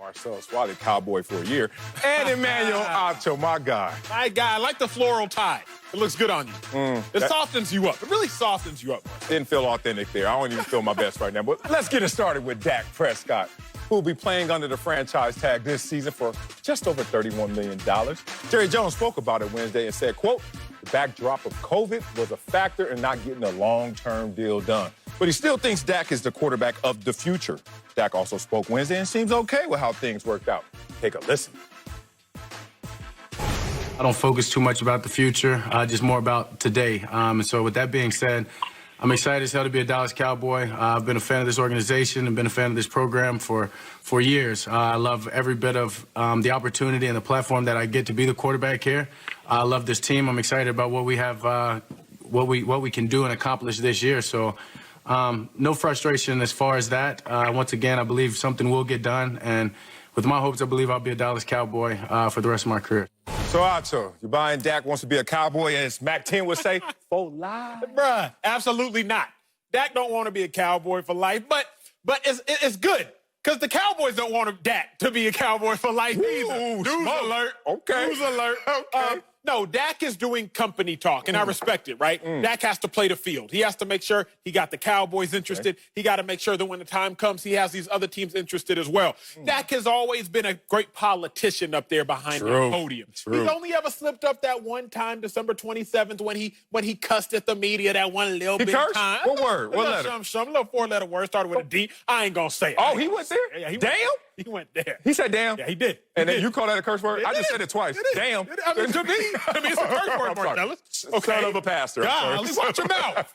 Marcellus Wiley, Cowboy for a year, and Emmanuel Acho, my guy. My guy, I like the floral tie. It looks good on you. It softens you up. It really softens you up. Didn't feel authentic there. I don't even feel my best right now. But let's get it started with Dak Prescott, who will be playing under the franchise tag this season for just over $31 million. Jerry Jones spoke about it Wednesday and said, quote, the backdrop of COVID was a factor in not getting a long-term deal done. But he still thinks Dak is the quarterback of the future. Dak also spoke Wednesday and seems okay with how things worked out. Take a listen. I don't focus too much about the future, just more about today. And so with that being said, I'm excited as hell to be a Dallas Cowboy. I've been a fan of this organization and been a fan of this program for years. I love every bit of the opportunity and the platform that I get to be the quarterback here. I love this team. I'm excited about what we have, what we can do and accomplish this year. So no frustration as far as that. Once again, I believe something will get done. And with my hopes, I believe I'll be a Dallas Cowboy for the rest of my career. So, Acho, you buying Dak wants to be a Cowboy, as Mac 10 would say, for life? Bruh, absolutely not. Dak don't want to be a Cowboy for life, but it's good. Because the Cowboys don't want Dak to be a Cowboy for life either. News alert. Okay. News alert. Okay. No, Dak is doing company talk, and I respect it, right? Dak has to play the field. He has to make sure he got the Cowboys interested. Okay. He got to make sure that when the time comes, he has these other teams interested as well. Dak has always been a great politician up there behind the podium. He's only ever slipped up that one time, December 27th, when he cussed at the media that one little bit cursed? time. What word? What letter? Some little four-letter word started with a D. I ain't gonna say it. Oh, he went there? Yeah, Damn. He went there. He said damn? Yeah, he did. And then you call that a curse word? I just said it twice. Damn. I mean, to me, it's a curse word, Marcellus. Okay. Son of a pastor. Golly, watch your mouth.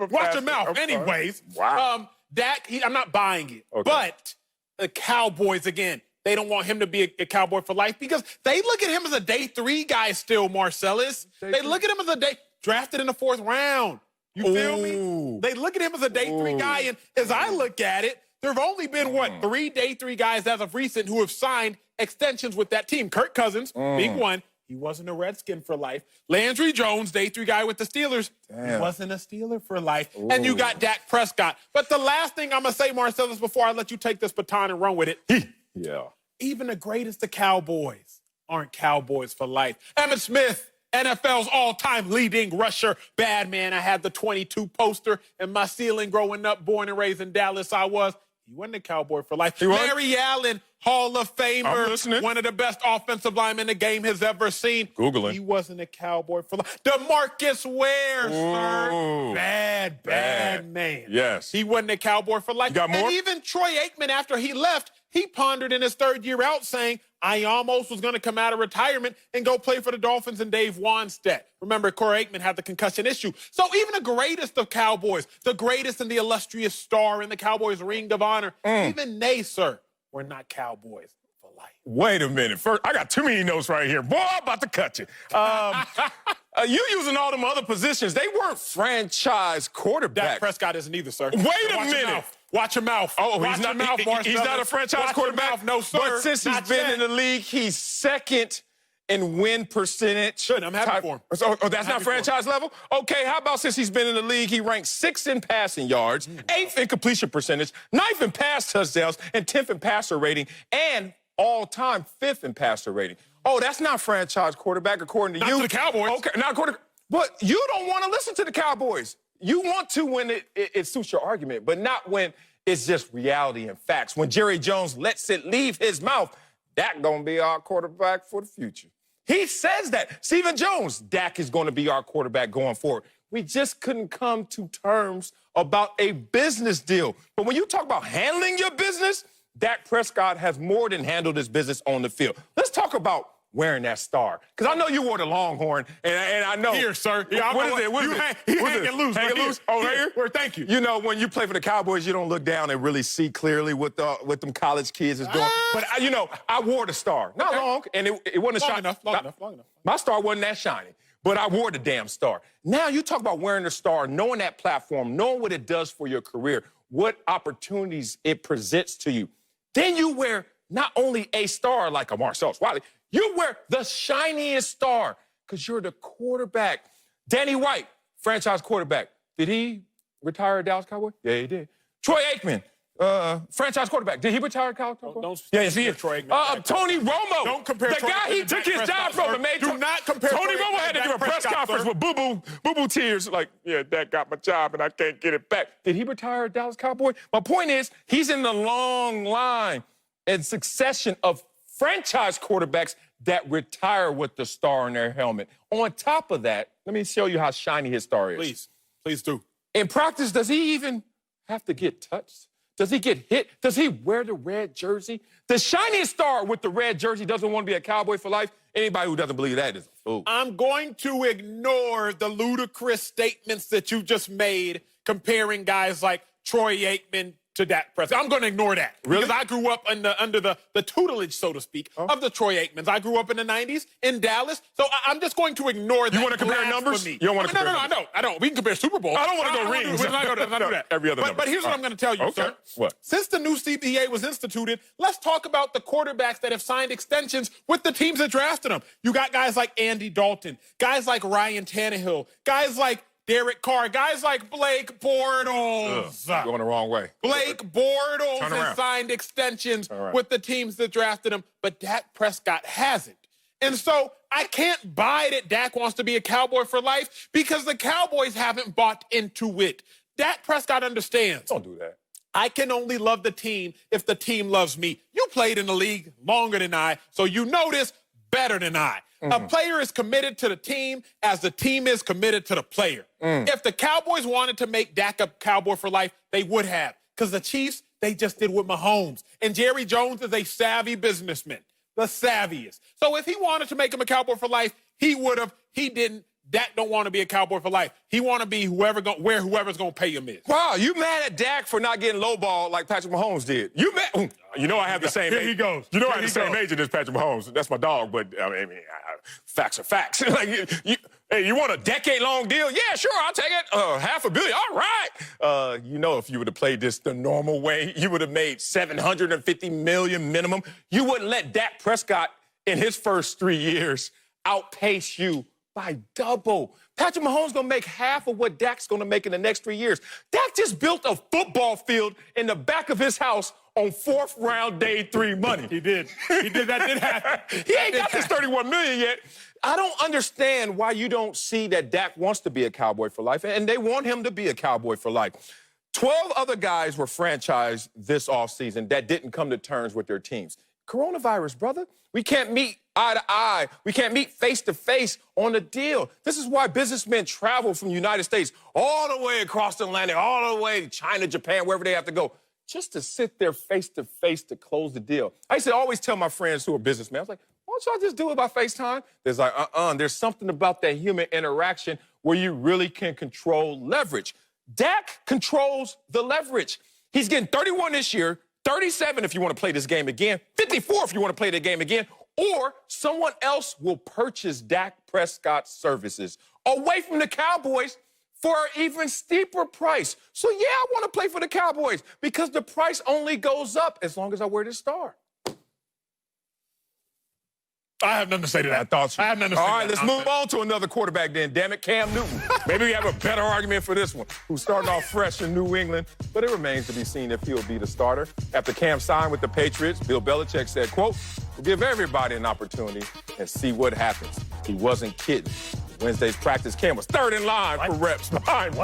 Watch your mouth. Anyways, wow. Dak, I'm not buying it. Okay. But the Cowboys, again, they don't want him to be a Cowboy for life because they look at him as a day 3 guy still, Marcellus. They look at him as a drafted in the 4th round. You feel me? They look at him as a day 3 guy, and as I look at it, there have only been, 3 day 3 guys as of recent who have signed extensions with that team. Kirk Cousins, big one. He wasn't a Redskin for life. Landry Jones, day 3 guy with the Steelers. He wasn't a Steeler for life. And you got Dak Prescott. But the last thing I'm going to say, Marcellus, before I let you take this baton and run with it. Even the greatest of Cowboys aren't Cowboys for life. Emmitt Smith, NFL's all-time leading rusher. Bad man. I had the 22 poster in my ceiling growing up, born and raised in Dallas. He wasn't a Cowboy for life. Larry Allen, Hall of Famer, one of the best offensive linemen the game has ever seen. Googling. He wasn't a Cowboy for life. DeMarcus Ware, sir. Bad man. Yes. He wasn't a Cowboy for life. You got more? And even Troy Aikman, after he left, he pondered in his 3rd year out saying, I almost was going to come out of retirement and go play for the Dolphins and Dave Wanstead. Remember, Corey Aikman had the concussion issue. So even the greatest of Cowboys, the greatest and the illustrious star in the Cowboys' Ring of Honor, even they, sir, were not Cowboys for life. Wait a minute. First, I got too many notes right here. Boy, I'm about to cut you. You using all them other positions. They weren't franchise quarterbacks. Dak Prescott isn't either, sir. Wait a minute. Watch your mouth. Oh, Watch he's not. Your mouth, he's not a franchise quarterback. No, sir. But since he's been in the league, he's 2nd in win percentage. Good. I'm happy for him. Oh, that's not franchise level? Okay, how about since he's been in the league, he ranks 6th in passing yards, 8th in completion percentage, 9th in pass touchdowns, and 10th in passer rating, and all-time 5th in passer rating. Oh, that's not franchise quarterback according to you. Not to the Cowboys. Okay, not according. But you don't want to listen to the Cowboys. You want to when it suits your argument, but not when it's just reality and facts. When Jerry Jones lets it leave his mouth, Dak gonna be our quarterback for the future. He says that. Stephen Jones, Dak is gonna be our quarterback going forward. We just couldn't come to terms about a business deal. But when you talk about handling your business, Dak Prescott has more than handled his business on the field. Let's talk about wearing that star. Because I know you wore the Longhorn, and I know. Here, sir. Yeah, what is it? What is it? He hanging loose. Hanging loose? Oh, here? Where, thank you. You know, when you play for the Cowboys, you don't look down and really see clearly what them college kids is doing. But, I wore the star. Not long, and it wasn't long shiny. enough, long enough. My star wasn't that shiny, but I wore the damn star. Now, you talk about wearing the star, knowing that platform, knowing what it does for your career, what opportunities it presents to you. Then you wear not only a star like a Marcellus Wiley, you wear the shiniest star because you're the quarterback. Danny White, franchise quarterback. Did he retire a Dallas Cowboy? Yeah, he did. Troy Aikman, franchise quarterback. Did he retire college? Yes, he is. Tony Romo. Don't compare the guy he took his job from and made. Do not compare. Tony Romo had to give a press conference with boo-boo tears, like, yeah, Dak got my job and I can't get it back. Did he retire a Dallas Cowboy? My point is, he's in the long line and succession of franchise quarterbacks that retire with the star on their helmet. On top of that, let me show you how shiny his star is. Please do. In practice, does he even have to get touched? Does he get hit? Does he wear the red jersey? The shiniest star with the red jersey doesn't want to be a Cowboy for life. Anybody who doesn't believe that is a fool. I'm going to ignore the ludicrous statements that you just made comparing guys like Troy Aikman to Dak Prescott. I'm going to ignore that. Really? Because I grew up under the tutelage, so to speak, of the Troy Aikmans. I grew up in the 90s in Dallas, so I'm just going to ignore that. You want to compare numbers? You don't want to compare numbers? No, I don't. We can compare Super Bowl. I don't want to go rings. Let's not do that. Every other number. But here's what I'm going to tell you, sir. What? Since the new CBA was instituted, let's talk about the quarterbacks that have signed extensions with the teams that drafted them. You got guys like Andy Dalton, guys like Ryan Tannehill, guys like Derek Carr, guys like Blake Bortles. Going the wrong way. Blake Bortles has signed extensions with the teams that drafted him, but Dak Prescott hasn't. And so I can't buy that Dak wants to be a Cowboy for life because the Cowboys haven't bought into it. Dak Prescott understands. Don't do that. I can only love the team if the team loves me. You played in the league longer than I, so you know this better than I. A player is committed to the team as the team is committed to the player. If the Cowboys wanted to make Dak a Cowboy for life, they would have. Because the Chiefs, they just did with Mahomes. And Jerry Jones is a savvy businessman, the savviest. So if he wanted to make him a Cowboy for life, he would have. He didn't. Dak don't want to be a Cowboy for life. He want to be whoever's going to pay him is. Wow, you mad at Dak for not getting lowballed like Patrick Mahomes did? You mad? You know I have the same age. Here he goes. You know I have the same age as Patrick Mahomes. That's my dog, but I mean, facts are facts. Like, hey, you want a decade-long deal? Yeah, sure, I'll take it. $500 million, all right. You know, if you would have played this the normal way, you would have made $750 million minimum. You wouldn't let Dak Prescott in his first 3 years outpace you by double. Patrick Mahomes gonna make half of what Dak's gonna make in the next 3 years. Dak just built a football field in the back of his house on 4th round day 3 money. He did. That did happen. He ain't got this $31 million yet. I don't understand why you don't see that Dak wants to be a Cowboy for life, and they want him to be a Cowboy for life. 12 other guys were franchised this offseason that didn't come to terms with their teams. Coronavirus, brother. We can't meet eye to eye. We can't meet face to face on a deal. This is why businessmen travel from the United States all the way across the Atlantic, all the way to China, Japan, wherever they have to go, just to sit there face to face to close the deal. I used to always tell my friends who are businessmen, I was like, why don't y'all just do it by FaceTime? There's like, there's something about that human interaction where you really can control leverage. Dak controls the leverage. He's getting 31 this year, 37 if you want to play this game again, 54 if you want to play the game again, or someone else will purchase Dak Prescott's services away from the Cowboys for an even steeper price. So, yeah, I want to play for the Cowboys because the price only goes up as long as I wear this star. I have nothing to say to that. I have nothing to say. All right, let's move on to another quarterback then. Damn it, Cam Newton. Maybe we have a better argument for this one, who's starting off fresh in New England, but it remains to be seen if he'll be the starter. After Cam signed with the Patriots, Bill Belichick said, quote, "We'll give everybody an opportunity and see what happens." He wasn't kidding. Wednesday's practice, Cam was third in line for reps behind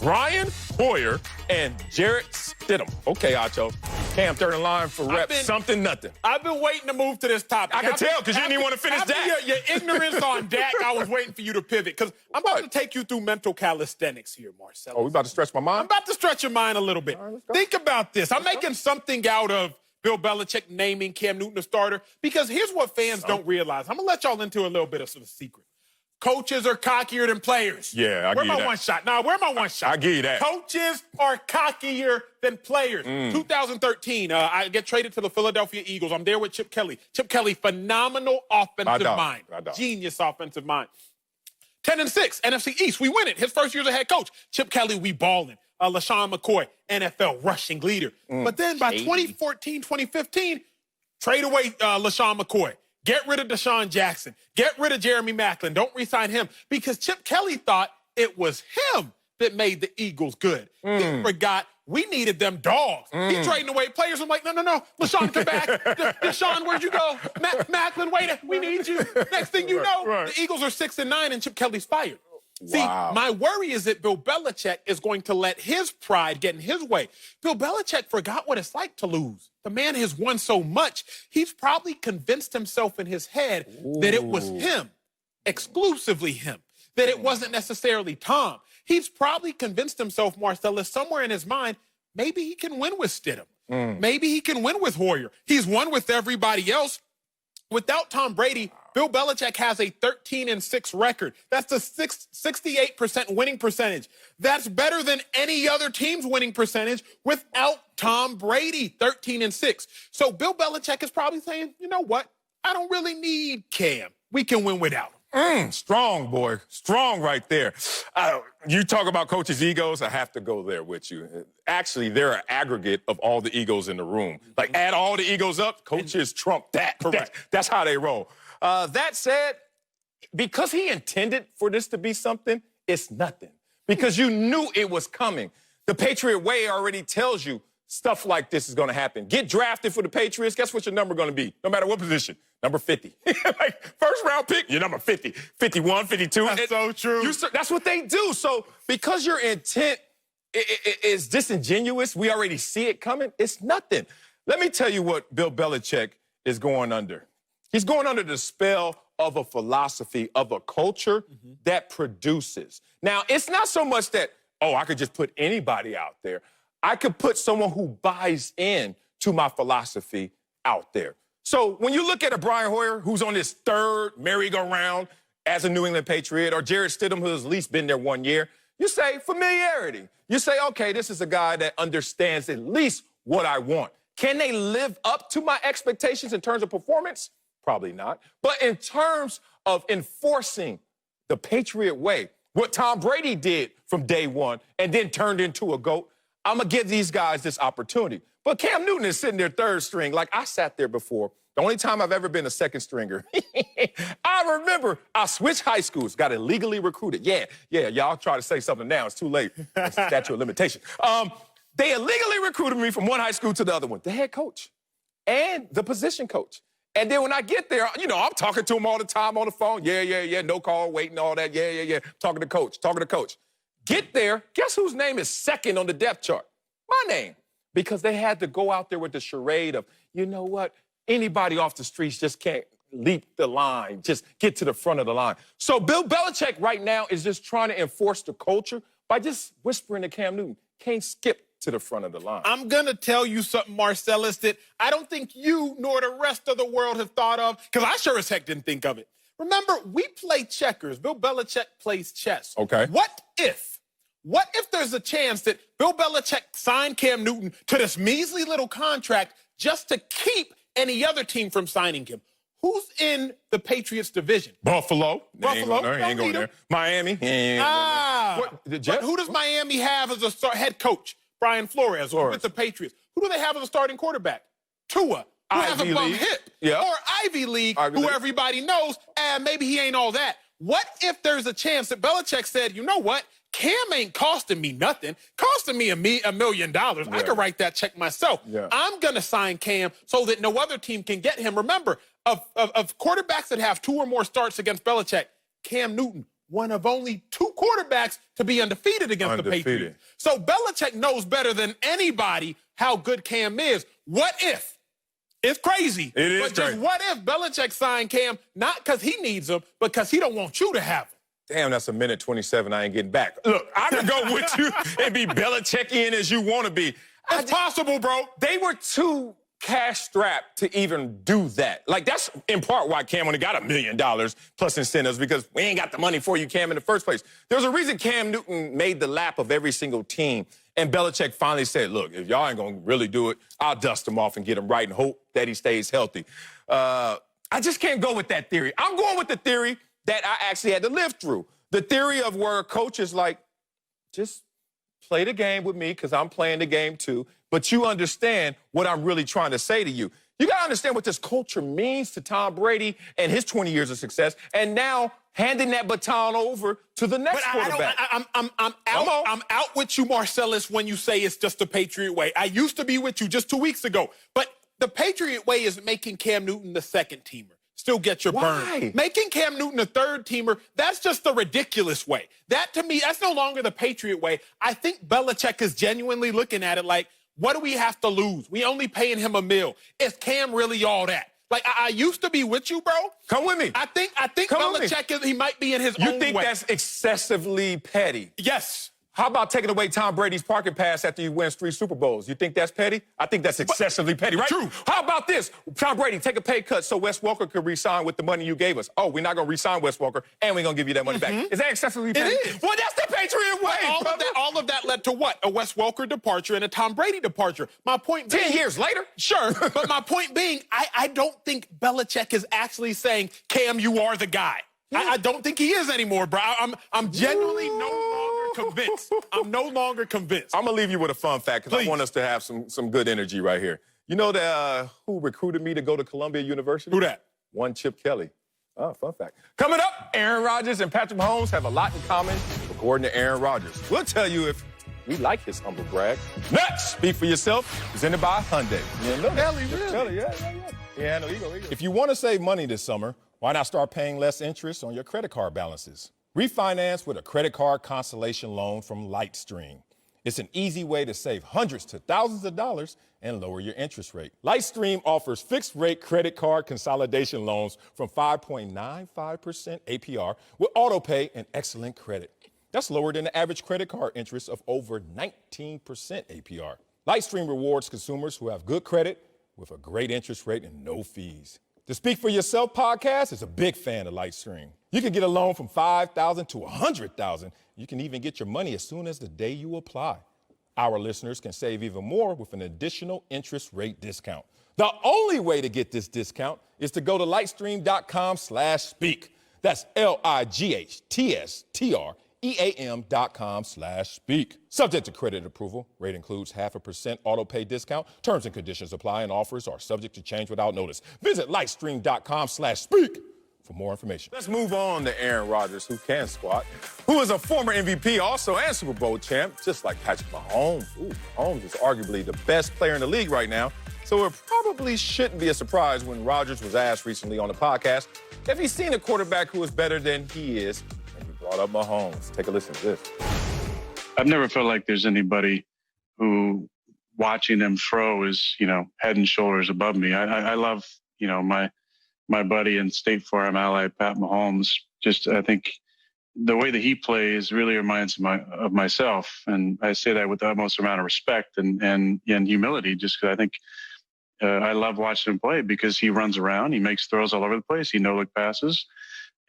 Brian Hoyer and Jarrett Stidham. Okay, Acho. Cam third in line for reps, something, nothing. I've been waiting to move to this topic. I can tell because you didn't even want to finish Dak. Your ignorance on Dak, I was waiting for you to pivot because I'm about to take you through mental calisthenics here, Marcel. Oh, we about to stretch my mind? I'm about to stretch your mind a little bit. Right, think about this. I'm making something out of Bill Belichick naming Cam Newton a starter because here's what fans don't realize. I'm going to let y'all into a little bit of a secret. Coaches are cockier than players. Yeah, I give you that. Where's my one shot? Nah, where's my one shot? I give you that. Coaches are cockier than players. 2013, I get traded to the Philadelphia Eagles. I'm there with Chip Kelly. Chip Kelly, phenomenal offensive mind. Genius offensive mind. 10-6, NFC East. We win it. His first year as a head coach. Chip Kelly, we balling. LaShawn McCoy, NFL rushing leader. But then by 2014, 2015, trade away LaShawn McCoy. Get rid of Deshaun Jackson. Get rid of Jeremy Maclin. Don't re-sign him because Chip Kelly thought it was him that made the Eagles good. He forgot we needed them dogs. He trading away players. I'm like, no. LaShawn, come back. Deshaun, where'd you go? Macklin, wait, we need you. Next thing you know, the Eagles are 6-9 and Chip Kelly's fired. See, my worry is that Bill Belichick is going to let his pride get in his way. Bill Belichick forgot what it's like to lose. The man has won so much, he's probably convinced himself in his head that it was him, exclusively him, that it wasn't necessarily Tom. He's probably convinced himself, Marcellus, somewhere in his mind, maybe he can win with Stidham. Maybe he can win with Hoyer. He's won with everybody else. Without Tom Brady, Bill Belichick has a 13-6 record. That's a 68% winning percentage. That's better than any other team's winning percentage without Tom Brady, 13-6. So Bill Belichick is probably saying, you know what? I don't really need Cam. We can win without him. Strong, boy. Strong right there. You talk about coaches' egos, I have to go there with you. Actually, they're an aggregate of all the egos in the room. Like, add all the egos up, coaches trump that. Correct. That's how they roll. That said, because he intended for this to be something, it's nothing. Because you knew it was coming. The Patriot way already tells you stuff like this is going to happen. Get drafted for the Patriots, guess what your number going to be? No matter what position. Number 50. Like, first round pick, you're number 50. 51, 52. That's so true. That's what they do. So because your intent is disingenuous, we already see it coming, it's nothing. Let me tell you what Bill Belichick is going under. He's going under the spell of a philosophy, of a culture that produces. Now, it's not so much that, oh, I could just put anybody out there. I could put someone who buys in to my philosophy out there. So when you look at a Brian Hoyer who's on his third merry-go-round as a New England Patriot, or Jarrett Stidham who has at least been there 1 year, you say familiarity. You say, okay, this is a guy that understands at least what I want. Can they live up to my expectations in terms of performance? Probably not. But in terms of enforcing the Patriot way, what Tom Brady did from day one and then turned into a GOAT, I'm going to give these guys this opportunity. But Cam Newton is sitting there third string. Like, I sat there before. The only time I've ever been a second stringer. I remember I switched high schools, got illegally recruited. Yeah, y'all try to say something now. It's too late. It's statute of limitation. They illegally recruited me from one high school to the other one. The head coach and the position coach. And then when I get there, you know, I'm talking to him all the time on the phone. Yeah, no call, waiting, all that. Yeah. Talking to coach. Get there, guess whose name is second on the depth chart? My name. Because they had to go out there with the charade of, you know what? Anybody off the streets just can't leap the line, just get to the front of the line. So Bill Belichick right now is just trying to enforce the culture by just whispering to Cam Newton, can't skip to the front of the line. I'm going to tell you something, Marcellus, that I don't think you nor the rest of the world have thought of, because I sure as heck didn't think of it. Remember, we play checkers. Bill Belichick plays chess. Okay. What if there's a chance that Bill Belichick signed Cam Newton to this measly little contract just to keep any other team from signing him? Who's in the Patriots division? Buffalo. Buffalo. He ain't going there. Miami. The Jets? But who does Miami have as a head coach? Brian Flores with the Patriots. Who do they have as a starting quarterback? Tua, who has a bum hip. Yeah. Or Ivy League, who everybody knows, and maybe he ain't all that. What if there's a chance that Belichick said, you know what? Cam ain't costing me nothing. Costing me $1 million. I could write that check myself. I'm going to sign Cam so that no other team can get him. Remember, of quarterbacks that have 2 or more starts against Belichick, Cam Newton, one of only 2 quarterbacks to be undefeated against the Patriots. So Belichick knows better than anybody how good Cam is. What if? It's crazy. It is but just crazy. What if Belichick signed Cam, not because he needs him, but because he don't want you to have him? Damn, that's a minute 27 I ain't getting back. Look, I can go with you and be Belichickian as you want to be. It's possible, bro. They were too cash-strapped to even do that. Like, that's in part why Cam only got $1 million plus incentives, because we ain't got the money for you, Cam, in the first place. There's a reason Cam Newton made the lap of every single team, and Belichick finally said, look, if y'all ain't going to really do it, I'll dust him off and get him right and hope that he stays healthy. I just can't go with that theory. I'm going with the theory that I actually had to live through. The theory of where a coach is like, just play the game with me because I'm playing the game too, but you understand what I'm really trying to say to you. You got to understand what this culture means to Tom Brady and his 20 years of success, and now handing that baton over to the next quarterback. I'm out with you, Marcellus, when you say it's just the Patriot way. I used to be with you just 2 weeks ago, but the Patriot way is making Cam Newton the second teamer. Still get your burn. Making Cam Newton a third teamer, that's just the ridiculous way. That, to me, that's no longer the Patriot way. I think Belichick is genuinely looking at it like, what do we have to lose? We only paying him $1 million. Is Cam really all that? Like, I used to be with you, bro. Come with me. I think Belichick, he might be in his own way. You think that's excessively petty? Yes. How about taking away Tom Brady's parking pass after he wins 3 Super Bowls? You think that's petty? I think that's excessively petty, right? True. How about this? Tom Brady, take a pay cut so Wes Welker could re-sign with the money you gave us. Oh, we're not going to re-sign Wes Welker, and we're going to give you that money back. Is that excessively petty? It is. Well, that's the Patriot way, all of that led to what? A Wes Welker departure and a Tom Brady departure. My point being... 10 years later? Sure. But my point being, I don't think Belichick is actually saying, Cam, you are the guy. I don't think he is anymore, bro. I'm genuinely no longer convinced. I'm no longer convinced. I'm going to leave you with a fun fact because I want us to have some good energy right here. You know who recruited me to go to Columbia University? Who that? One Chip Kelly. Oh, fun fact. Coming up, Aaron Rodgers and Patrick Mahomes have a lot in common, according to Aaron Rodgers. We'll tell you if we like his humble brag. Next, Speak for Yourself, presented by Hyundai. You know Kelly, really? Kelly, yeah, no, ego. If you want to save money this summer, why not start paying less interest on your credit card balances? Refinance with a credit card consolation loan from Lightstream. It's an easy way to save hundreds to thousands of dollars and lower your interest rate. Lightstream offers fixed-rate credit card consolidation loans from 5.95% APR with autopay and excellent credit. That's lower than the average credit card interest of over 19% APR. Lightstream rewards consumers who have good credit with a great interest rate and no fees. The Speak for Yourself podcast is a big fan of Lightstream. You can get a loan from $5,000 to $100,000. You can even get your money as soon as the day you apply. Our listeners can save even more with an additional interest rate discount. The only way to get this discount is to go to lightstream.com/speak. That's lightstream.com/speak. Subject to credit approval. Rate includes 0.5% auto pay discount. Terms and conditions apply, and offers are subject to change without notice. Visit lightstream.com/speak for more information. Let's move on to Aaron Rodgers, who can squat, who is a former MVP also and Super Bowl champ, just like Patrick Mahomes. Mahomes is arguably the best player in the league right now, so it probably shouldn't be a surprise when Rodgers was asked recently on the podcast if he's seen a quarterback who is better than he is, and he brought up Mahomes. Take a listen to this. I've never felt like there's anybody who watching them throw is, head and shoulders above me. I love, my buddy and State Farm ally, Pat Mahomes. I think the way that he plays really reminds me of myself. And I say that with the utmost amount of respect and humility, just because I think I love watching him play because he runs around, he makes throws all over the place, he no-look passes,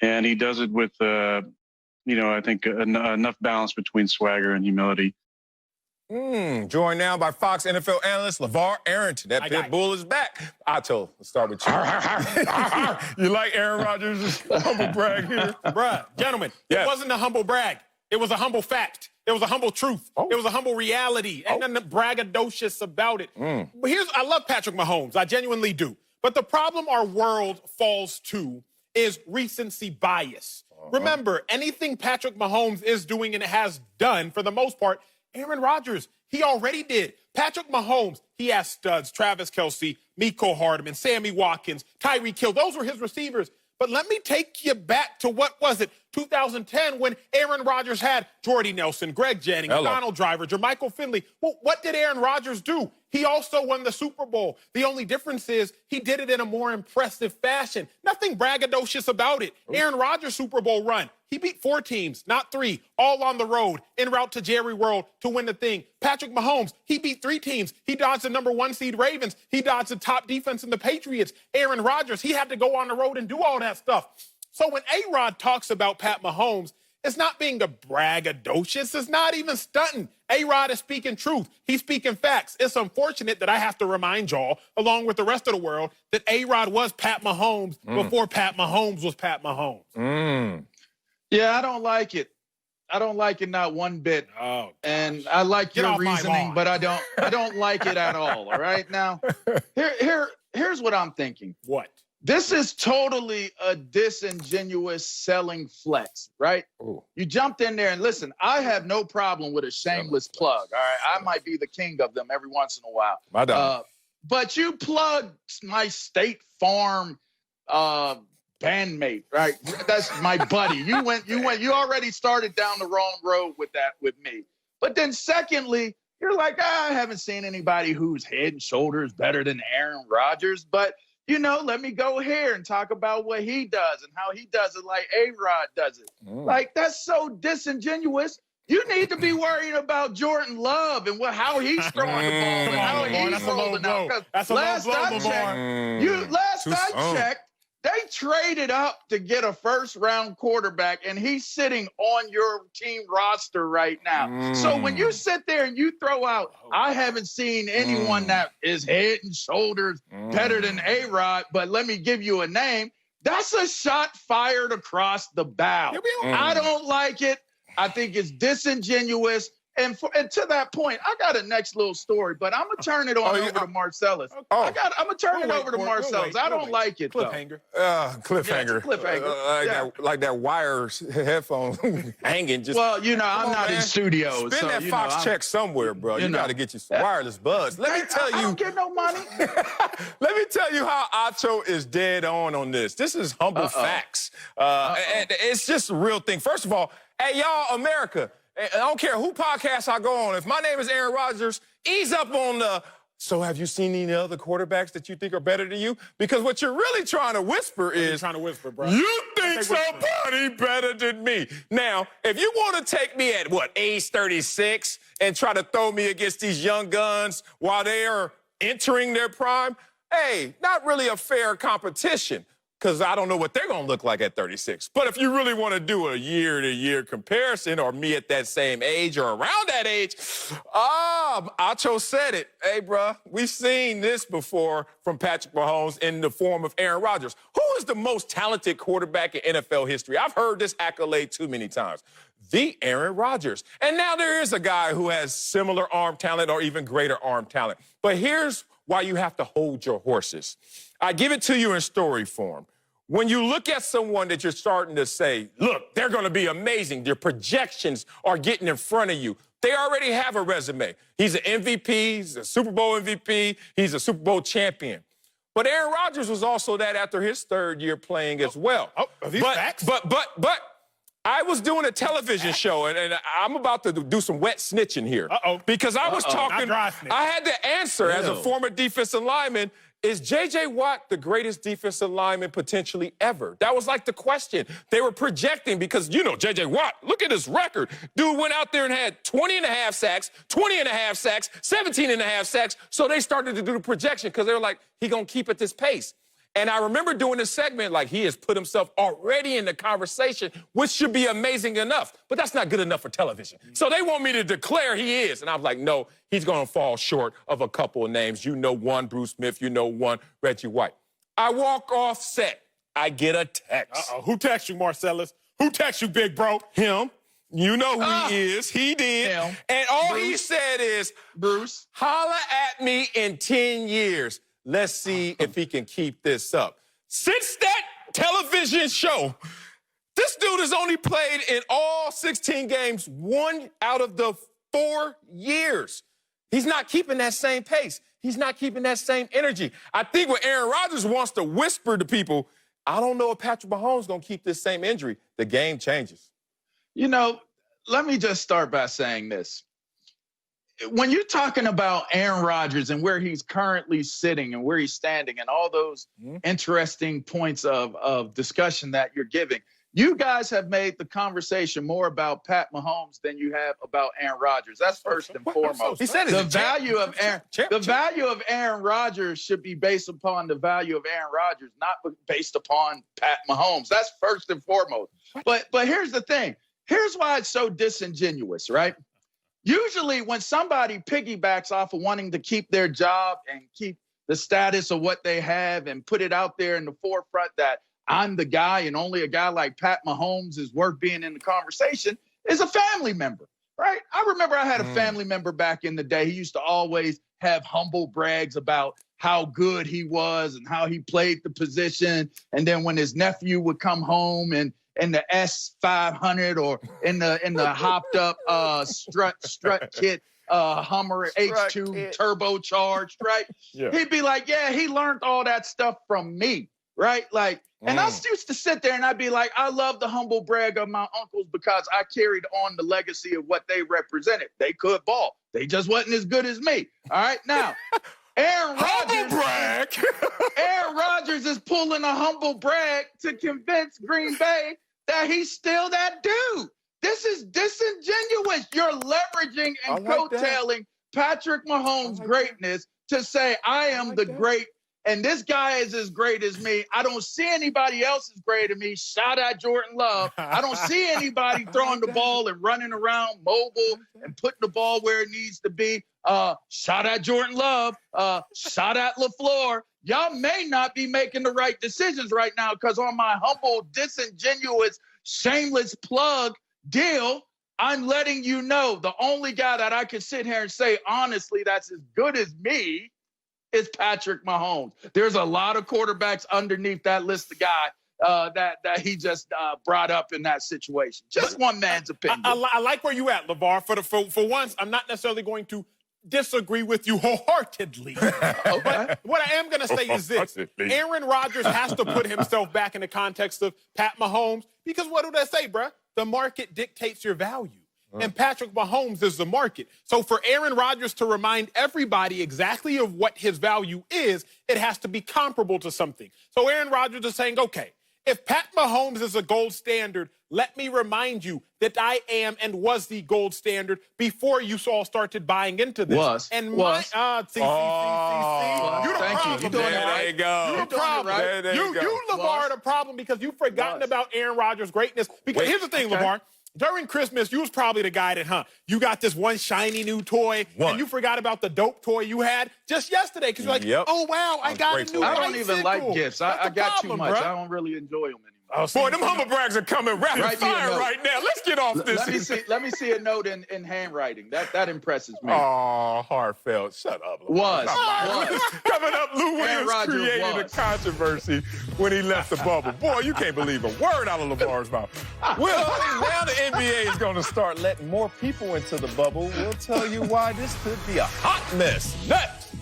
and he does it with, I think enough balance between swagger and humility. Joined now by Fox NFL analyst LeVar Arrington. That pit bull is back. Let's start with you. You like Aaron Rodgers' humble brag here? Bruh, gentlemen, It wasn't a humble brag. It was a humble fact. It was a humble truth. It was a humble reality. And nothing braggadocious about it. But I love Patrick Mahomes. I genuinely do. But the problem our world falls to is recency bias. Remember, anything Patrick Mahomes is doing and has done, for the most part, Aaron Rodgers, he already did. Patrick Mahomes, he has studs. Travis Kelce, Mecole Hardman, Sammy Watkins, Tyreek Hill. Those were his receivers. But let me take you back to, 2010, when Aaron Rodgers had Jordy Nelson, Greg Jennings, Donald Driver, Jermichael Finley. Well, what did Aaron Rodgers do? He also won the Super Bowl. The only difference is he did it in a more impressive fashion. Nothing braggadocious about it. Aaron Rodgers' Super Bowl run, he beat 4 teams, not 3, all on the road, en route to Jerry World to win the thing. Patrick Mahomes, he beat 3 teams. He dodged the number 1 seed Ravens. He dodged the top defense in the Patriots. Aaron Rodgers, he had to go on the road and do all that stuff. So when A-Rod talks about Pat Mahomes, it's not being a braggadocious. It's not even stunting. A-Rod is speaking truth. He's speaking facts. It's unfortunate that I have to remind y'all, along with the rest of the world, that A-Rod was Pat Mahomes before Pat Mahomes was Pat Mahomes. Yeah, I don't like it. I don't like it not one bit. Oh, and I like your reasoning, but I don't like it at all right? Now, here's what I'm thinking. What? This is totally a disingenuous selling flex, right? Ooh. You jumped in there and listen, I have no problem with a shameless plug. All right. I might be the king of them every once in a while. My dog. But you plugged my State Farm bandmate, right? That's my buddy. You already started down the wrong road with that with me. But then secondly, you're like, I haven't seen anybody who's head and shoulders better than Aaron Rodgers. But, let me go here and talk about what he does and how he does it like A-Rod does it. Like, that's so disingenuous. You need to be worrying about Jordan Love and how he's throwing the ball and how he's rolling out. That's a last low blow, I checked, they traded up to get a first-round quarterback, and he's sitting on your team roster right now. So when you sit there and you throw out, I haven't seen anyone that is head and shoulders better than A-Rod, but let me give you a name, that's a shot fired across the bow. I don't like it. I think it's disingenuous. And to that point, I got a next little story, but I'm gonna turn it over to Marcellus. I'm gonna turn it over to Marcellus. I don't like it, Cliffhanger. Cliffhanger. Yeah, cliffhanger. Like that wire headphone hanging. Just well, I'm not in studio. Spend that Fox check somewhere, bro. You got to get you some wireless buds. Let me tell you. I don't get no money. Let me tell you how Acho is dead on this. This is humble facts. And it's just a real thing. First of all, hey, y'all, America. I don't care who podcast I go on. If my name is Aaron Rodgers, ease up on the, so have you seen any other quarterbacks that you think are better than you? Because what you're really trying to whisper is, bro. You think somebody better than me. Now, if you want to take me at, age 36 and try to throw me against these young guns while they are entering their prime, hey, not really a fair competition. Because I don't know what they're going to look like at 36. But if you really want to do a year-to-year comparison, or me at that same age or around that age, Acho said it. Hey, bro, we've seen this before from Patrick Mahomes in the form of Aaron Rodgers. Who is the most talented quarterback in NFL history? I've heard this accolade too many times. The Aaron Rodgers. And now there is a guy who has similar arm talent or even greater arm talent. But here's why you have to hold your horses. I give it to you in story form. When you look at someone that you're starting to say, look, they're going to be amazing, their projections are getting in front of you, they already have a resume. He's an MVP, he's a Super Bowl MVP, he's a Super Bowl champion. But Aaron Rodgers was also that after his third year playing as well. Are these facts? But I was doing a television show, and I'm about to do some wet snitching here. Because I was talking, I had to answer as a former defensive lineman, is J.J. Watt the greatest defensive lineman potentially ever? That was like the question. They were projecting because, J.J. Watt, look at his record. Dude went out there and had 20.5 sacks, 20.5 sacks, 17.5 sacks. So they started to do the projection because they were like, he going to keep at this pace. And I remember doing this segment like he has put himself already in the conversation, which should be amazing enough. But that's not good enough for television. So they want me to declare he is. And I'm like, no, he's going to fall short of a couple of names. One, Bruce Smith. One, Reggie White. I walk off set. I get a text. Who texts you, Marcellus? Who texts you, big bro? Him. You know who he is. He did. Him. And all he said is, Bruce, holla at me in 10 years. Let's see if he can keep this up. Since that television show, this dude has only played in all 16 games 1 out of the 4 years. He's not keeping that same pace. He's not keeping that same energy. I think what Aaron Rodgers wants to whisper to people, I don't know if Patrick Mahomes is going to keep this same injury. The game changes. Let me just start by saying this. When you're talking about Aaron Rodgers and where he's currently sitting and where he's standing and all those interesting points of discussion that you're giving, you guys have made the conversation more about Pat Mahomes than you have about Aaron Rodgers. That's first and foremost. He said the value of Aaron Rodgers should be based upon the value of Aaron Rodgers, not based upon Pat Mahomes. That's first and foremost. But here's the thing. Here's why it's so disingenuous, right? Usually when somebody piggybacks off of wanting to keep their job and keep the status of what they have and put it out there in the forefront that I'm the guy and only a guy like Pat Mahomes is worth being in the conversation, is a family member, right? I remember I had a family member back in the day. He used to always have humble brags about how good he was and how he played the position. And then when his nephew would come home and in the S500 or in the hopped up strut kit Hummer H2 kit. turbocharged, right? Yeah. He'd be like, yeah, he learned all that stuff from me, right? Like, and I used to sit there and I'd be like, I love the humble brag of my uncles because I carried on the legacy of what they represented. They could ball. They just wasn't as good as me. All right, now. Aaron Rodgers is pulling a humble brag to convince Green Bay that he's still that dude. This is disingenuous. You're leveraging and coattailing Patrick Mahomes' greatness to say, I am the great, and this guy is as great as me. I don't see anybody else as great as me. Shout out Jordan Love. I don't see anybody throwing the ball and running around mobile and putting the ball where it needs to be. Shout out Jordan Love. Shout out LaFleur. Y'all may not be making the right decisions right now because on my humble, disingenuous, shameless plug deal, I'm letting you know the only guy that I can sit here and say, honestly, that's as good as me is Patrick Mahomes. There's a lot of quarterbacks underneath that list of guy that he just brought up in that situation. Just one man's opinion. I like where you at, LeVar. For once, I'm not necessarily going to disagree with you wholeheartedly. Okay. But what I am going to say is this. Aaron Rodgers has to put himself back in the context of Pat Mahomes because what do they say, bruh? The market dictates your value. And Patrick Mahomes is the market. So for Aaron Rodgers to remind everybody exactly of what his value is, it has to be comparable to something. So Aaron Rodgers is saying, okay, if Pat Mahomes is a gold standard, let me remind you that I am and was the gold standard before you all started buying into this. Was. And was. Thank you. You're doing it right. There you go. You're doing it right. You, LeVar, are the problem because you've forgotten about Aaron Rodgers' greatness. Because here's the thing, LeVar. During Christmas, you was probably the guy that, you got this one shiny new toy, and you forgot about the dope toy you had just yesterday because you're like, oh, wow, I got a new I don't even like gifts. I got too much. Bro. I don't really enjoy them anymore. Boy, them humble brags are coming rapid fire right now. Let's get off this. Let me see a note in handwriting. That impresses me. Oh, heartfelt. Shut up. Was. Coming up, Lou Williams created a controversy when he left the bubble. Boy, you can't believe a word out of LeVar's mouth. Well, now the NBA is going to start letting more people into the bubble. We'll tell you why this could be a hot mess. Next,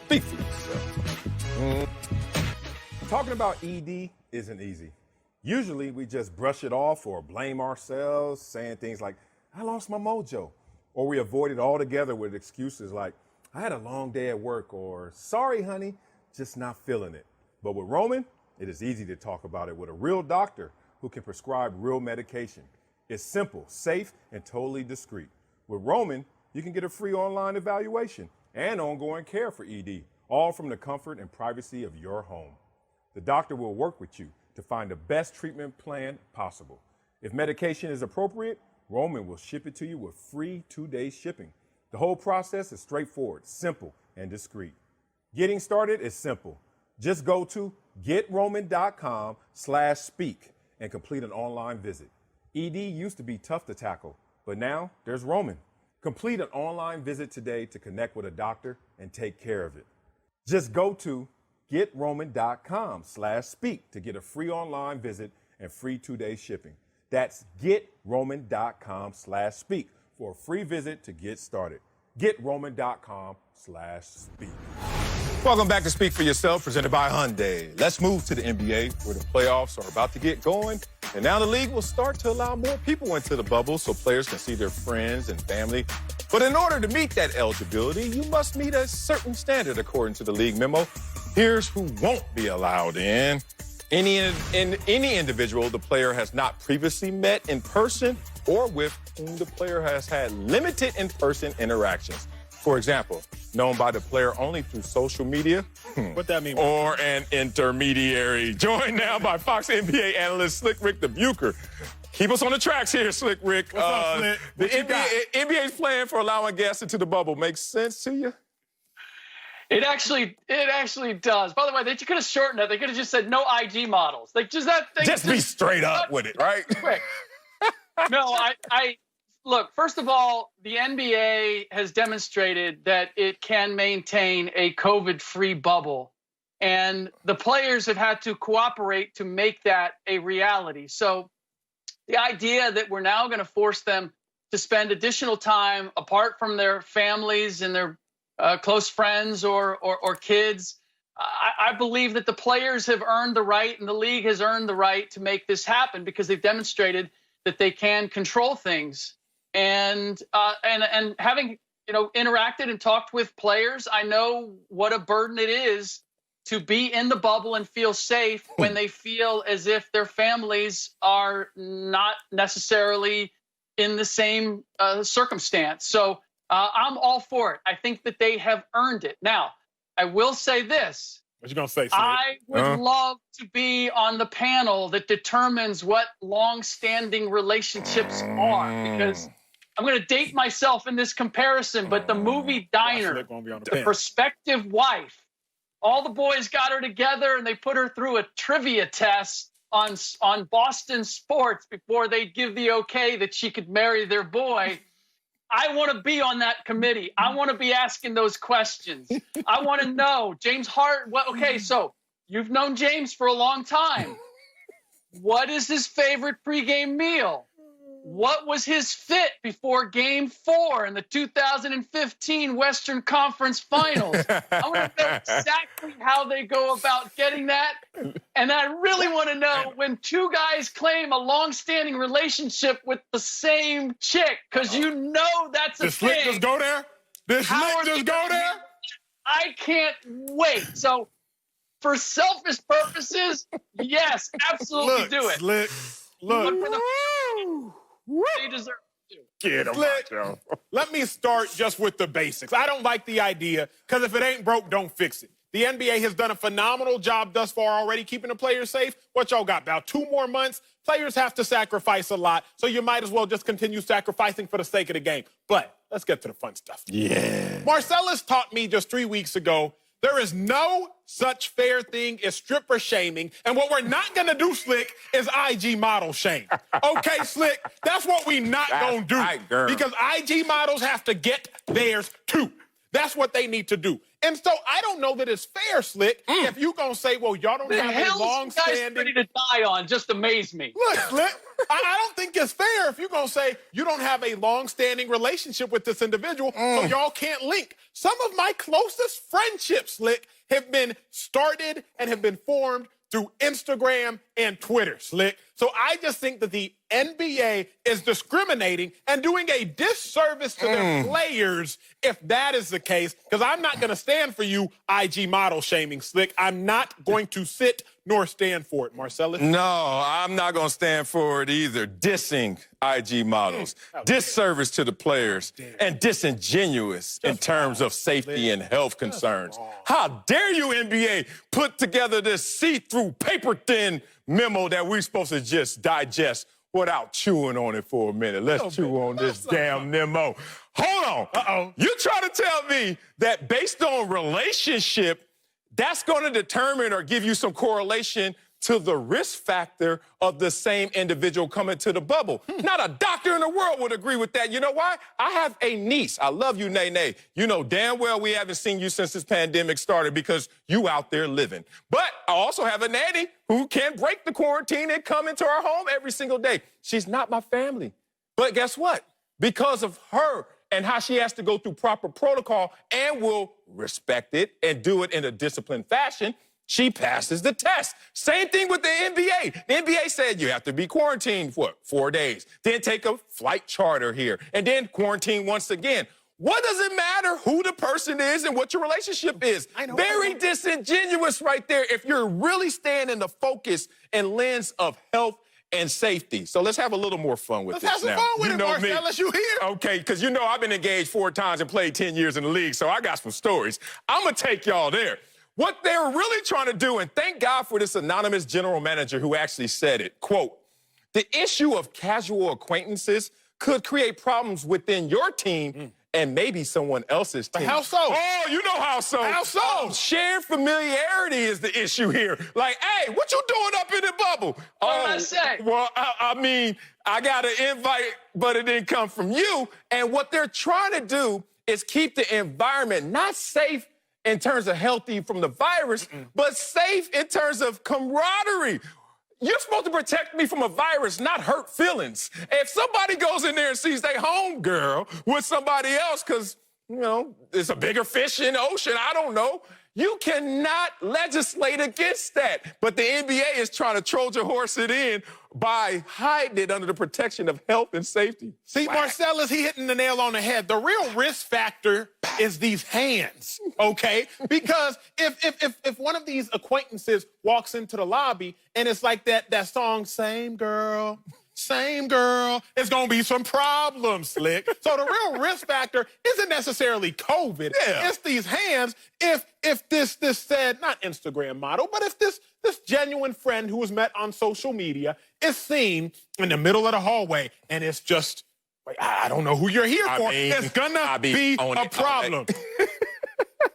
speak for yourself. Talking about ED isn't easy. Usually, we just brush it off or blame ourselves, saying things like, I lost my mojo. Or we avoid it altogether with excuses like, I had a long day at work, or sorry, honey, just not feeling it. But with Roman, it is easy to talk about it with a real doctor who can prescribe real medication. It's simple, safe, and totally discreet. With Roman, you can get a free online evaluation and ongoing care for ED, all from the comfort and privacy of your home. The doctor will work with you to find the best treatment plan possible. If medication is appropriate, Roman will ship it to you with free 2-day shipping. The whole process is straightforward, simple, and discreet. Getting started is simple. Just go to getroman.com/speak and complete an online visit. ED used to be tough to tackle, but now there's Roman. Complete an online visit today to connect with a doctor and take care of it. Just go to getroman.com/speak to get a free online visit and free 2-day shipping. That's getroman.com/speak for a free visit to get started. getroman.com/speak. Welcome back to Speak for Yourself, presented by Hyundai. Let's move to the NBA, where the playoffs are about to get going. And now the league will start to allow more people into the bubble so players can see their friends and family. But in order to meet that eligibility, you must meet a certain standard, according to the league memo. Here's who won't be allowed in. Any individual the player has not previously met in person or with whom the player has had limited in-person interactions. For example, known by the player only through social media. What that mean? Or an intermediary. Joined now by Fox NBA analyst Slick Rick the Bucher. Keep us on the tracks here, Slick Rick. What's up, Slick? The NBA's plan for allowing guests into the bubble makes sense to you? It actually does. By the way, they could have shortened it. They could have just said no IG models. Like just that thing. Just be straight up with it, right? Quick. No, look, first of all, the NBA has demonstrated that it can maintain a COVID-free bubble, and the players have had to cooperate to make that a reality. So the idea that we're now going to force them to spend additional time apart from their families and their close friends or kids, I believe that the players have earned the right and the league has earned the right to make this happen because they've demonstrated that they can control things. And having interacted and talked with players, I know what a burden it is to be in the bubble and feel safe when they feel as if their families are not necessarily in the same circumstance. So I'm all for it. I think that they have earned it. Now, I will say this. What you gonna say, Slick? I would love to be on the panel that determines what long-standing relationships are, because I'm going to date myself in this comparison, but the movie Diner, the prospective wife, all the boys got her together and they put her through a trivia test on Boston sports before they'd give the okay that she could marry their boy. I want to be on that committee. I want to be asking those questions. I want to know, James Hart. Okay, so you've known James for a long time. What is his favorite pregame meal? What was his fit before Game 4 in the 2015 Western Conference Finals? I want to know exactly how they go about getting that. And I really want to know when two guys claim a long-standing relationship with the same chick, because that's a thing. Slick just go there? This Slick just go there? I can't wait. So for selfish purposes, yes, absolutely do it. Slick, look. They deserve to. Get him, let me start just with the basics. I don't like the idea, because if it ain't broke, don't fix it. The NBA has done a phenomenal job thus far already keeping the players safe. What y'all got, about 2 more months? Players have to sacrifice a lot, so you might as well just continue sacrificing for the sake of the game. But let's get to the fun stuff. Yeah. Marcellus taught me just 3 weeks ago, there is no such fair thing as stripper shaming. And what we're not going to do, Slick, is IG model shame. Okay, Slick? That's what we not going to do. Right, girl. Because IG models have to get theirs, too. That's what they need to do. And so I don't know that it's fair, Slick, if you going to say, well, y'all don't have a long-standing... guys ready to die on just amaze me. Look, Slick, I don't think it's fair if you're going to say you don't have a long-standing relationship with this individual, so y'all can't link. Some of my closest friendships, Slick, have been started and have been formed through Instagram and Twitter, Slick. So I just think that the NBA is discriminating and doing a disservice to their players if that is the case, because I'm not going to stand for you IG model shaming, Slick. I'm not going to sit nor stand for it, Marcellus. No, I'm not going to stand for it either. Dissing IG models, disservice to the players, and disingenuous in terms of safety and health concerns. How dare you, NBA, put together this see-through, paper-thin memo that we're supposed to just digest without chewing on it for a minute. Let's chew on this damn memo. Hold on. You trying to tell me that based on relationship, that's going to determine or give you some correlation to the risk factor of the same individual coming to the bubble? Not a doctor in the world would agree with that. You know why? I have a niece. I love you, Nene. You know damn well we haven't seen you since this pandemic started because you out there living. But I also have a nanny who can break the quarantine and come into our home every single day. She's not my family. But guess what? Because of her and how she has to go through proper protocol and will respect it and do it in a disciplined fashion, she passes the test. Same thing with the NBA. The NBA said you have to be quarantined for 4 days, then take a flight charter here, and then quarantine once again. What does it matter who the person is and what your relationship is? Very disingenuous right there if you're really staying in the focus and lens of health and safety. So let's have a little more fun with this now. Let's have some fun with it, Marcellus. You here? Okay, because you know I've been engaged 4 times and played 10 years in the league, so I got some stories. I'm going to take y'all there. What they're really trying to do, and thank God for this anonymous general manager who actually said it, quote, the issue of casual acquaintances could create problems within your team and maybe someone else's team. How so? Oh, you know how so. How so? Shared familiarity is the issue here. Like, hey, what you doing up in the bubble? What did I say? Well, I mean, I got an invite, but it didn't come from you. And what they're trying to do is keep the environment not safe in terms of healthy from the virus, but safe in terms of camaraderie. You're supposed to protect me from a virus, not hurt feelings. If somebody goes in there and sees their homegirl with somebody else because, you know, it's a bigger fish in the ocean, I don't know, you cannot legislate against that. But the NBA is trying to Trojan horse it in by hiding it under the protection of health and safety. See, Marcellus, he hitting the nail on the head. The real risk factor is these hands, okay? Because if one of these acquaintances walks into the lobby and it's like that song, Same Girl, it's going to be some problems, Slick. So the real risk factor isn't necessarily COVID. Yeah. It's these hands. If this said, not Instagram model, but if this genuine friend who was met on social media is seen in the middle of the hallway and it's just, like, I don't know who you're here for, it's gonna be a problem.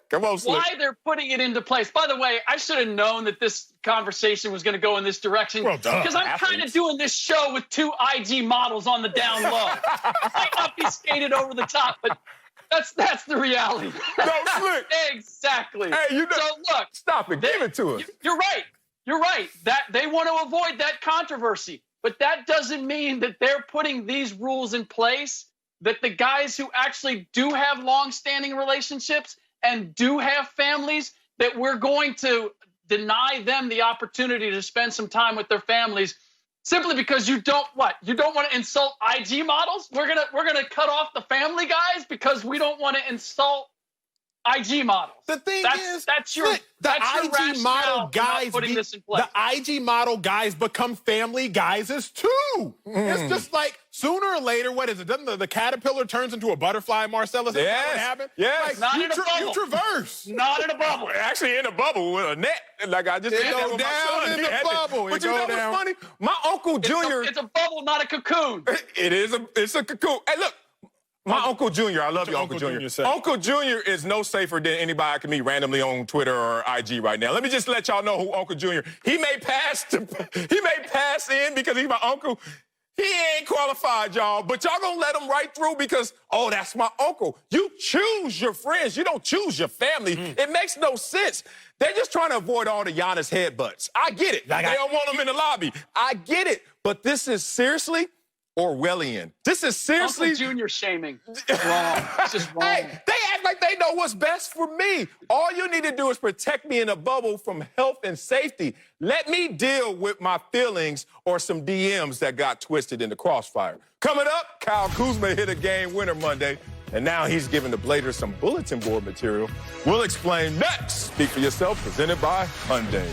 Come on, Slick. Why they're putting it into place. By the way, I should have known that this conversation was going to go in this direction because I'm kind of doing this show with 2 IG models on the down low. Might not be skated over the top, but that's the reality. No, Slick. Exactly. Hey, you know, so look, stop it. Give it to us. You're right. You're right. That they want to avoid that controversy, but that doesn't mean that they're putting these rules in place that the guys who actually do have long-standing relationships and do have families, that we're going to deny them the opportunity to spend some time with their families simply because you don't want to insult IG models? We're gonna cut off the family guys because we don't want to insult IG models. The thing is, that's your IG model guys putting this in place. The IG model guys become family guys too. It's just like sooner or later, what is it? Doesn't the caterpillar turns into a butterfly, Marcellus? Is that what happened? Yes. Like, Not you in a bubble. You traverse. Not in a bubble. Actually in a bubble with a net. Like I just It did that goes with my down son. in the bubble. But you know what's funny? My Uncle Junior. It's a bubble, not a cocoon. It's a cocoon. Hey, look. My Uncle Junior, I love you, Uncle Junior. Uncle Junior is no safer than anybody I can meet randomly on Twitter or IG right now. Let me just let y'all know who Uncle Junior. He may pass in because he's my uncle. He ain't qualified, y'all, but y'all gonna let him right through because, oh, that's my uncle. You choose your friends. You don't choose your family. It makes no sense. They're just trying to avoid all the Giannis headbutts. I get it. They don't want them in the lobby. I get it. But this is seriously Orwellian. This is seriously Uncle Junior shaming. It's wrong. It's just wrong. Hey, they act like they know what's best for me. All you need to do is protect me in a bubble from health and safety. Let me deal with my feelings or some DMs that got twisted in the crossfire. Coming up, Kyle Kuzma hit a game winner Monday, and now he's giving the Blazers some bulletin board material. We'll explain next. Speak for yourself, presented by Hyundai.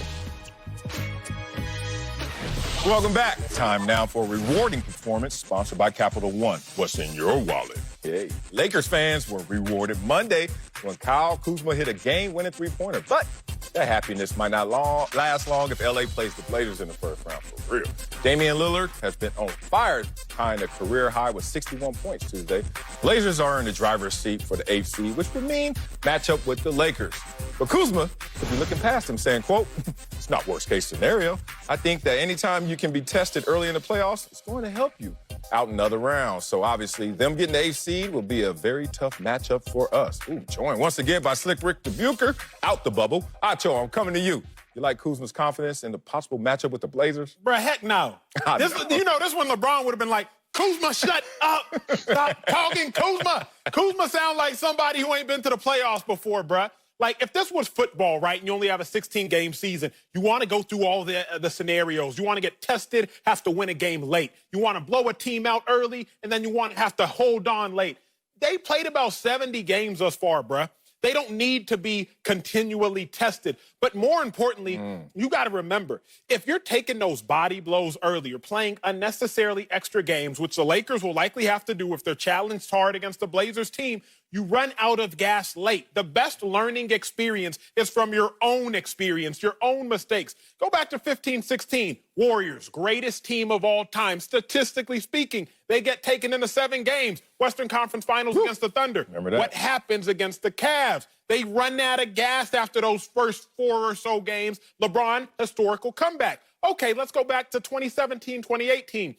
Welcome back. Time now for a rewarding performance sponsored by Capital One. What's in your wallet? Hey, Lakers fans were rewarded Monday when Kyle Kuzma hit a game-winning three-pointer. But that happiness might not last long if LA plays the Blazers in the first round for real. Damian Lillard has been on fire, tying a career high with 61 points Tuesday. Blazers are in the driver's seat for the 8th seed, which would mean matchup with the Lakers. But Kuzma could be looking past him saying, quote, it's not worst case scenario. I think that anytime you can be tested early in the playoffs, it's going to help you out in other rounds. So obviously them getting the 8th seed will be a very tough matchup for us. Ooh, joined once again by Slick Rick Dubuker, out the bubble. Acho, I'm coming to you. You like Kuzma's confidence in the possible matchup with the Blazers? Bruh, heck no. This one LeBron would have been like, Kuzma, shut up. Stop talking, Kuzma. Kuzma sound like somebody who ain't been to the playoffs before, bruh. Like, if this was football, right, and you only have a 16-game season, you want to go through all the scenarios. You want to get tested, have to win a game late. You want to blow a team out early, and then you want to have to hold on late. They played about 70 games thus far, bruh. They don't need to be continually tested. But more importantly, you got to remember, if you're taking those body blows early, you're playing unnecessarily extra games, which the Lakers will likely have to do if they're challenged hard against the Blazers team, You run out of gas late. The best learning experience is from your own experience, your own mistakes. Go back to 15-16. Warriors, greatest team of all time. Statistically speaking, they get taken into 7 games. Western Conference Finals against the Thunder. Remember that? What happens against the Cavs? They run out of gas after those first 4 or so games. LeBron, historical comeback. Okay, let's go back to 2017, 2018.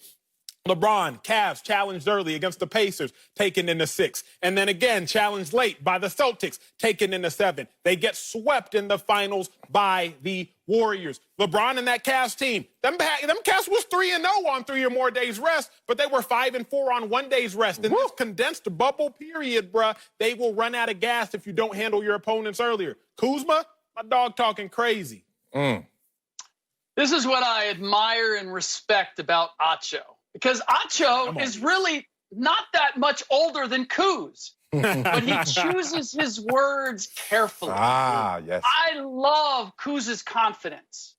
LeBron, Cavs challenged early against the Pacers, taken into 6. And then again, challenged late by the Celtics, taken into 7. They get swept in the finals by the Warriors. LeBron and that Cavs team, them Cavs was 3-0 on 3 or more days rest, but they were 5-4 on 1 day's rest. In this condensed bubble period, bruh, they will run out of gas if you don't handle your opponents earlier. Kuzma, my dog talking crazy. This is what I admire and respect about Acho. Because Acho is really not that much older than Kuz, but he chooses his words carefully. Yes. I love Kuz's confidence.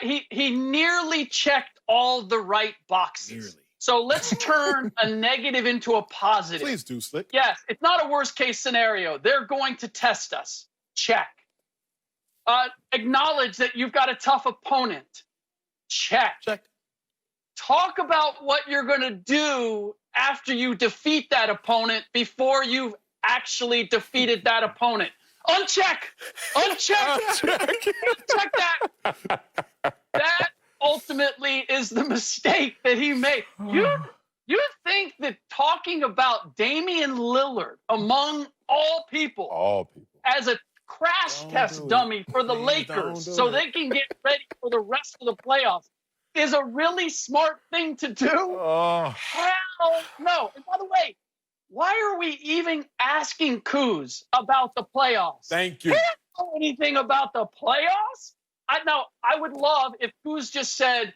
He nearly checked all the right boxes. Nearly. So let's turn a negative into a positive. Please do, Slick. Yes, it's not a worst case scenario. They're going to test us. Check. Acknowledge that you've got a tough opponent. Check. Talk about what you're going to do after you defeat that opponent before you've actually defeated that opponent. Uncheck. Check that. That ultimately is the mistake that he made. You think that talking about Damian Lillard among all people as a crash test dummy for the Lakers so they can get ready for the rest of the playoffs is a really smart thing to do? Hell no. And by the way, why are we even asking Kuz about the playoffs? Thank you. He doesn't know anything about the playoffs. I would love if Kuz just said,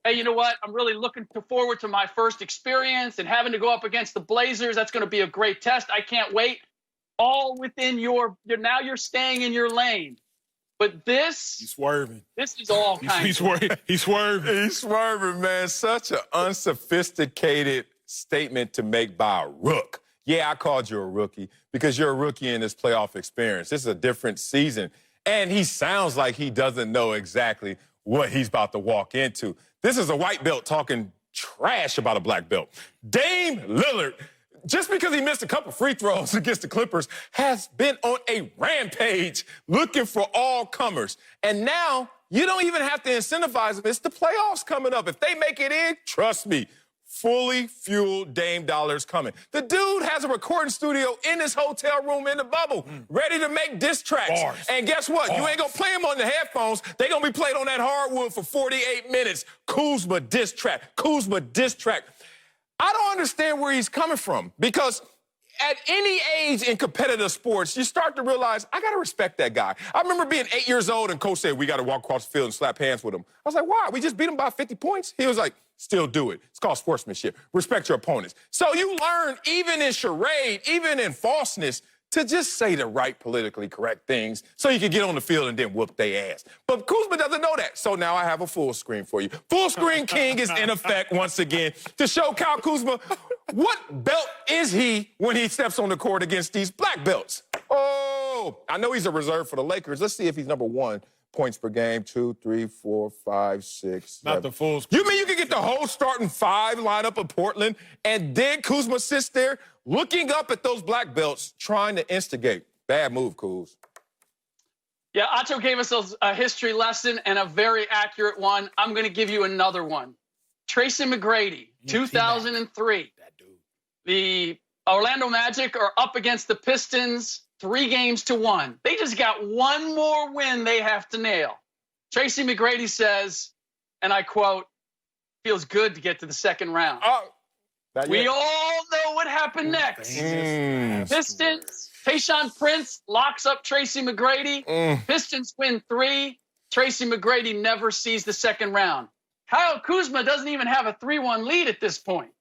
hey, you know what? I'm really looking forward to my first experience and having to go up against the Blazers. That's going to be a great test. I can't wait. All within now you're staying in your lane. But this, he's swerving. This is all He's swerving. He's swerving, man. Such an unsophisticated statement to make by a rook. Yeah, I called you a rookie because you're a rookie in this playoff experience. This is a different season. And he sounds like he doesn't know exactly what he's about to walk into. This is a white belt talking trash about a black belt. Dame Lillard, just because he missed a couple free throws against the Clippers, has been on a rampage looking for all comers. And now you don't even have to incentivize them. It's the playoffs coming up. If they make it in, trust me, fully fueled Dame dollars coming. The dude has a recording studio in his hotel room in the bubble, ready to make diss tracks. Bars. And guess what? You ain't gonna play them on the headphones. They gonna be played on that hardwood for 48 minutes. Kuzma diss track. I don't understand where he's coming from because at any age in competitive sports, you start to realize, I got to respect that guy. I remember being 8 years old and coach said, we got to walk across the field and slap hands with him. I was like, why? We just beat him by 50 points? He was like, still do it. It's called sportsmanship. Respect your opponents. So you learn, even in charade, even in falseness, to just say the right politically correct things so you can get on the field and then whoop their ass. But Kuzma doesn't know that. So now I have a full screen for you. Full screen king is in effect once again to show Kyle Kuzma what belt is he when he steps on the court against these black belts. Oh, I know he's a reserve for the Lakers. Let's see if he's number 1. Points per game, 2, 3, 4, 5, 6. Not 7. the full screen. You mean you can get the whole starting 5 lineup of Portland and then Kuzma sits there looking up at those black belts trying to instigate? Bad move, Kuz. Yeah, Acho gave us a history lesson and a very accurate one. I'm going to give you another one. Tracy McGrady, 2003. That dude. The Orlando Magic are up against the Pistons 3-1. They just got one more win they have to nail. Tracy McGrady says, and I quote, feels good to get to the second round. We all know what happened next. Pistons, Tayshaun Prince locks up Tracy McGrady. Pistons win 3. Tracy McGrady never sees the second round. Kyle Kuzma doesn't even have a 3-1 lead at this point.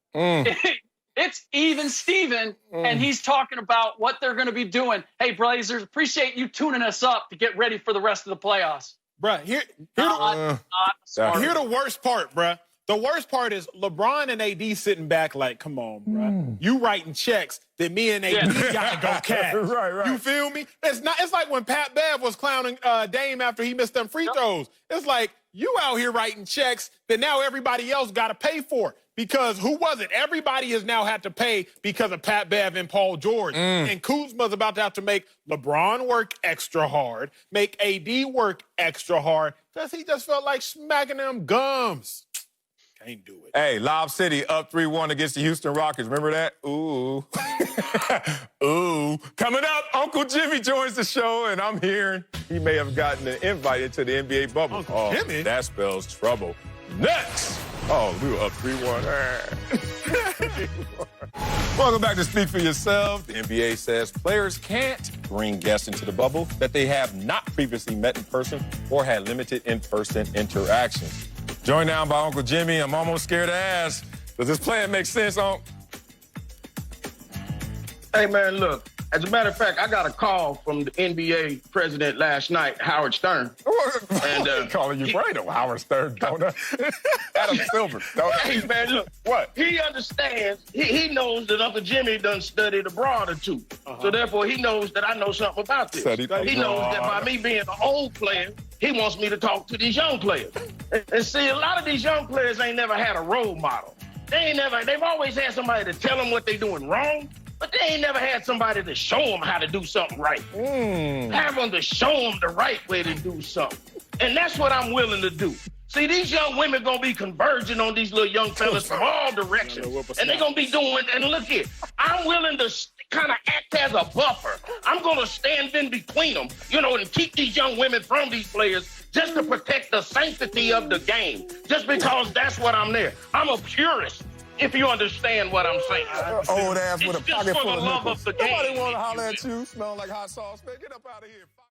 It's even Steven, and he's talking about what they're going to be doing. Hey, Blazers, appreciate you tuning us up to get ready for the rest of the playoffs. Bruh, here the worst part, bruh. The worst part is LeBron and AD sitting back like, come on, bro. You writing checks that me and AD got to go cash. Right. You feel me? It's like when Pat Bev was clowning Dame after he missed them free throws. It's like, you out here writing checks that now everybody else got to pay for. Because who was it? Everybody has now had to pay because of Pat Bev and Paul George. And Kuzma's about to have to make LeBron work extra hard, make AD work extra hard, because he just felt like smacking them gums. Can't do it. Hey, Lob City up 3-1 against the Houston Rockets. Remember that? Ooh. Ooh. Coming up, Uncle Jimmy joins the show, and I'm hearing he may have gotten an invite into the NBA bubble. Uncle Jimmy? That spells trouble. Next. Oh, we were up 3-1. Welcome back to Speak for Yourself. The NBA says players can't bring guests into the bubble that they have not previously met in person or had limited in-person interactions. Joined now by Uncle Jimmy. I'm almost scared to ask, does this plan make sense, Unc? Hey, man, look. As a matter of fact, I got a call from the NBA president last night, Howard Stern. And calling you Brado, Howard Stern, don't I? Adam Silver. Hey, man, look. What? He understands. He knows that Uncle Jimmy done studied abroad or two. So, therefore, he knows that I know something about this. Studied He knows abroad. that by me being an old player, he wants me to talk to these young players. And see, a lot of these young players ain't never had a role model. They've always had somebody to tell them what they're doing wrong. But they ain't never had somebody to show them how to do something right. Have them to show them the right way to do something. And that's what I'm willing to do. See, these young women going to be converging on these little young fellas from all directions. And they're going to be doing, and look here, I'm willing to kind of act as a buffer. I'm going to stand in between them, and keep these young women from these players just to protect the sanctity of the game. Just because that's what I'm there. I'm a purist. If you understand what I'm saying. Old ass with a It's just pocket for full the of love nickels. of the game. Nobody want to holler at you, smelling like hot sauce, man. Get up out of here.